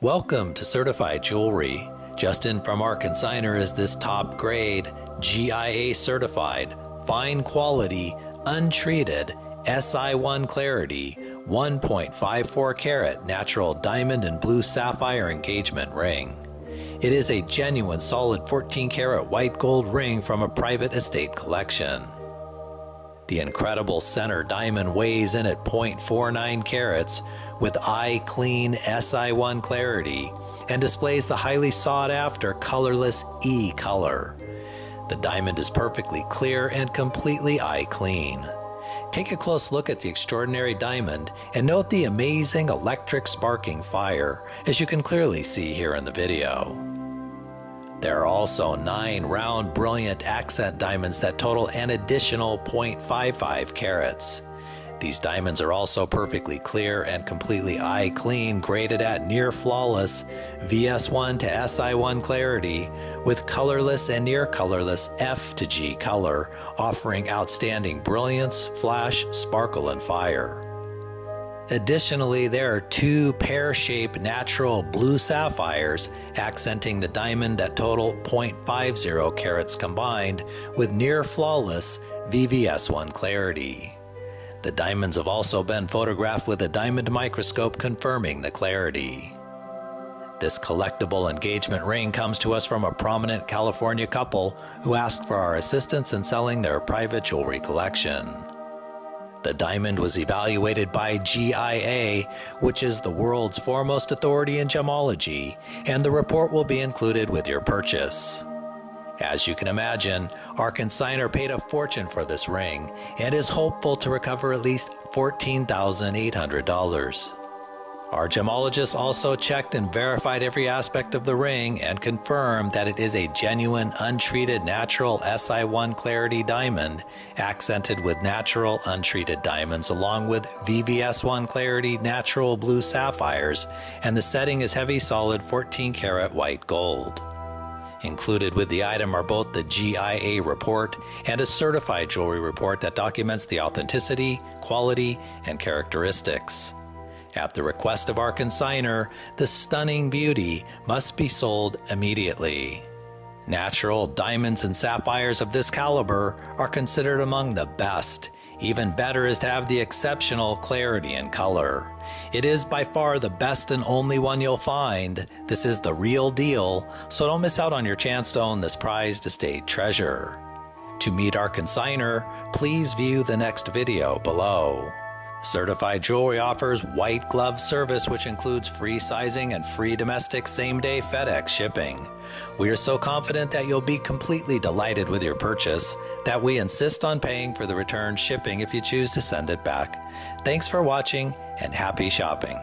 Welcome to Certified Jewelry. Just in from our consignor is this top grade, GIA certified, fine quality, untreated, SI1 clarity, 1.54 carat natural diamond and blue sapphire engagement ring. It is a genuine solid 14 karat white gold ring from a private estate collection. The incredible center diamond weighs in at 0.49 carats with eye clean SI1 clarity and displays the highly sought after colorless E color. The diamond is perfectly clear and completely eye clean. Take a close look at the extraordinary diamond and note the amazing electric sparking fire, as you can clearly see here in the video. There are also 9 round brilliant accent diamonds that total an additional 0.55 carats. These diamonds are also perfectly clear and completely eye clean, graded at near flawless VS1 to SI1 clarity with colorless and near colorless F to G color, offering outstanding brilliance, flash, sparkle, and fire. Additionally, there are 2 pear-shaped natural blue sapphires accenting the diamond that total 0.50 carats combined with near flawless VVS1 clarity. The diamonds have also been photographed with a diamond microscope confirming the clarity. This collectible engagement ring comes to us from a prominent California couple who asked for our assistance in selling their private jewelry collection. The diamond was evaluated by GIA, which is the world's foremost authority in gemology, and the report will be included with your purchase. As you can imagine, our consignor paid a fortune for this ring and is hopeful to recover at least $14,800. Our gemologist also checked and verified every aspect of the ring and confirmed that it is a genuine, untreated, natural SI1 clarity diamond, accented with natural, untreated diamonds along with VVS1 clarity natural blue sapphires, and the setting is heavy solid 14 karat white gold. Included with the item are both the GIA report and a certified jewelry report that documents the authenticity, quality, and characteristics. At the request of our consignor, the stunning beauty must be sold immediately. Natural diamonds and sapphires of this caliber are considered among the best. Even better is to have the exceptional clarity and color. It is by far the best and only one you'll find. This is the real deal, so don't miss out on your chance to own this prized estate treasure. To meet our consignor, please view the next video below. Certified Jewelry offers white glove service, which includes free sizing and free domestic same-day FedEx shipping. We are so confident that you'll be completely delighted with your purchase that we insist on paying for the return shipping if you choose to send it back. Thanks for watching and happy shopping.